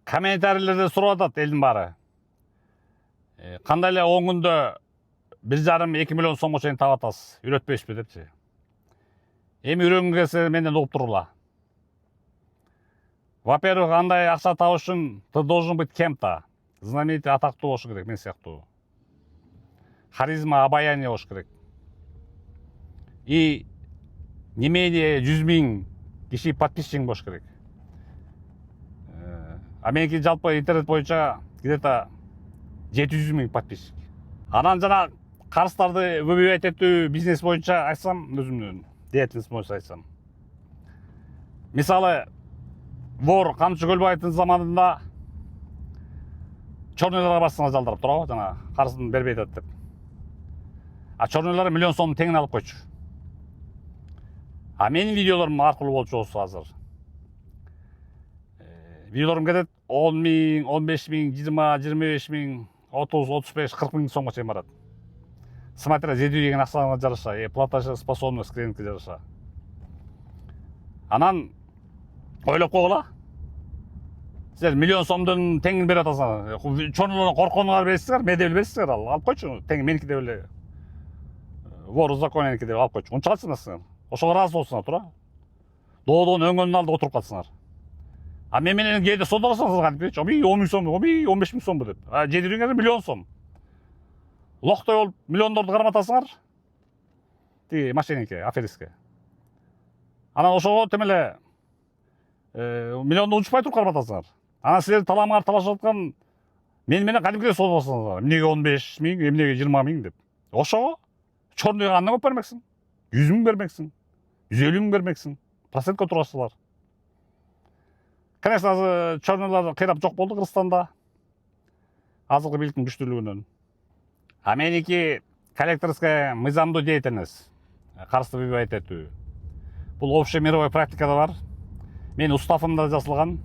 Комментарийлерде сурап атат элдин баары. Кандай эле 10 күндө 1,5-2 миллион сомго чейин таап атасыз. Үйрөтпөйсүзбү депчи. Эми үйрөнгү келсе менден угуп тургула. Во-первых, андай акча табыш үчүн ты должен быть кем-то. Знаменитый, атактуу болуш керек, мен сыяктуу. Харизма, обаяние болуш керек. И не менее 100 000 киши подписчигиң болуш керек. А меники жалпы интернет боюнча где-то 700 000 подписчик. Анан жана карыздарды көбөйөт этүү бизнес боюнча айтсам, өзүмдүн деятельность боюнча айтсам. Мисалы, вор Камчы Көлбаевдин заманында чорнойлорго барсаңар жалдарып турабы, жана карызын бербей атат деп. А чорнойлор миллион сом теңин алып койчу. А менин видеолорум аркылуу болчу болсо азыр. Видеолорум кетет 10 000, 15 000, 20, 25 000, 30, 35, 40 000 сомго чейин барат. Смотря зедүү деген акчага жараша, платежеспособность клиентке жараша. Анан ойлоп койгула. Силер миллион сомдун теңин берип атасыңар. Чорнолордон коркконуңар бересиңер, мен деп бересиңер, алып койчу. Тең меники деп эле. Вор узаконеники деп алып койчу. Унча калсыңар. Ошого ыраазы болсуңар тура. Доодон өңгөндүн алдында отуруп калсыңар. А мен менен кээде содалашсаңар кантип, 10 000 сом, 15 000 сом деп. А жедириңер миллион сом. Лохтой болуп миллиондорду карматасыңар. Тиги мошенникке, аферистке. Анан ошого темеле миллионду учпай туруп карматасыңар. Анан силер таламыңар талашып аткан мен менен кадимкидей содалашсаңар. Эмнеге 15 000, эмнеге 20 000 деп. Ошого чорнойго кандай көп бермексиң? 100 000 бермексиң, 150 000 бермексиң. Процентке турасыздар. Конечно, азыр чорнойлор кыйрап жок болду Кыргызстанда. Азыркы бийликтин күчтүүлүгүнөн. А меники коллекторская мыйзамдуу деятельность. Карызды выбивать этүү. Бул общемировой практикада бар. Мен уставымда жазылган.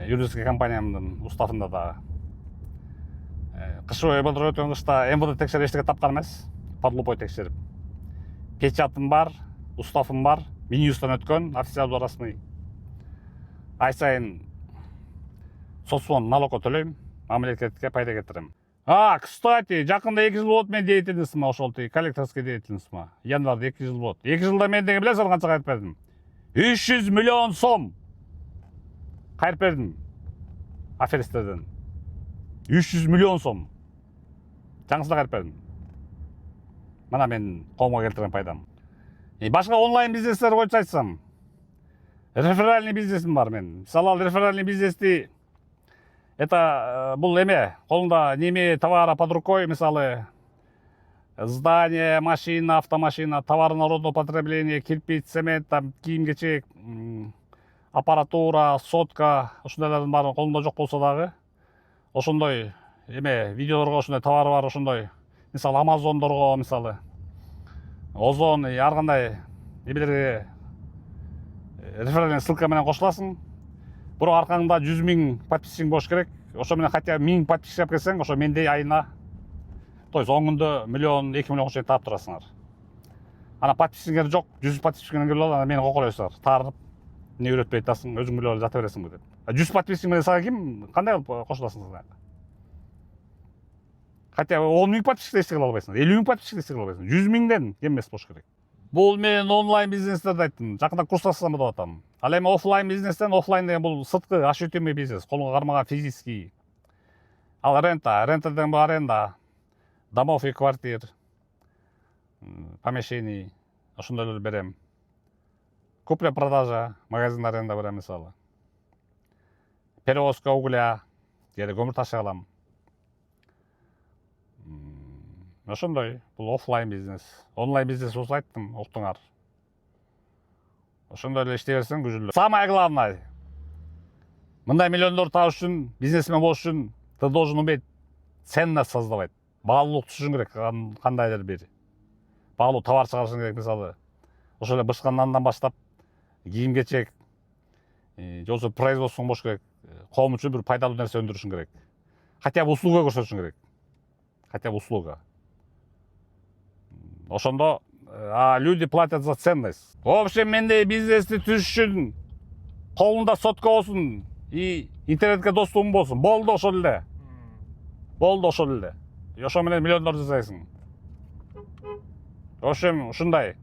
Юридический компаниямдын уставында да. Кышыбой былтыр өткөн кышта МВД текшерип эчтеке тапкан эмес. Под лупой текшерип. Печатым бар, уставым бар. Минюстан өткөн, официалдуу расмый. Ай сайын соцфонд налогко төлөйм, мамлекетке пайда кетирем. Кстати, жакында 2 жыл болот мен деятельностьма ошол коллекторский деятельностьма. Январда 2 жыл болот. 2 жылда мен деген билесиңер канча кайрып бердим? 300 миллион сом кайрып бердим аферисттерден. 300 миллион сом. Жаңысына кайрып бердим. Мана мен коомго келтирген пайдам. Башка онлайн бизнестер боюнча айтсам, реферальный бизнесим бар мен. Мисалы, реферальный бизнести это бул эме, колунда неме товара под рукой, мисалы, здание, машина, автомашина, товар народного потребления, кирпич, цемент, там кийим-кечек, аппаратура, сотка, ошондойлордун баары колунда жок болсо дагы, ошондой эме видеолорго ошондой товар бар, ошондой, мисалы, Амазондорго, мисалы, Озон, ар кандай эмелерге реферальный ссылка менен кошуласың. Бирок аркаңда 100 000 подписчигиң болуш керек. Ошо менен хотя 1000 подписчик алып келсең, ошо мендей айына, то есть 10 күндө миллион, 2 миллионго чейин таап турасыңар. Ана подписчигиңер жок, 100 подписчигиңер келип алып, мени коколойсуңар. Таарынып, эмне үйрөтпөй атасың, өзүң билип жата бересиңби деп. 100 подписчик менен сага ким кандай кылып кошуласың сага? Хотя 10 000 подписчик да эчтеке кыла албайсың, 50 000 подписчик да эчтеке кыла албайсың. 100 000ден кем эмес болуш керек. Бул мен онлайн бизнестерди айттым. Жакында курсташсам деп атам. Ал эми офлайн бизнестен, офлайн деген бул сырткы ощутимый бизнес, колго кармаган физический. Ал рента деген бул аренда домов и квартир, помещений, ошондойлорду берем. Купля-продажа, магазин аренда берем мисалы. Перевозка угля, кээде көмүр ташый алам. Ошондой, бул офлайн бизнес. Онлайн бизнес болсо айттым, уктуңар. Ошондой эле иштей берсең күжүлүү. Самое главное, мындай миллиондор табыш үчүн, бизнесмен болуш үчүн ты должен уметь ценность создавать. Баалуулук түшүрүң керек, кандайдыр бир. Баалуу товар чыгарышың керек, мисалы. Ошо эле бышкан нандан баштап, кийим-кечек, жолсо производствоң болуш керек. Коом үчүн бир пайдалуу нерсе өндүрүшүң керек. Хотя бы услуга көрсөтүшүң керек. Хотя бы услуга. Ошондо люди платят за ценность. В общем, мендей бизнести түзүш үчүн колунда сотка болсун, и интернетке достугуң болсун. Болду ошол эле. Болду ошол эле. Ошо менен миллиондор жасайсың. Ошем ушундай.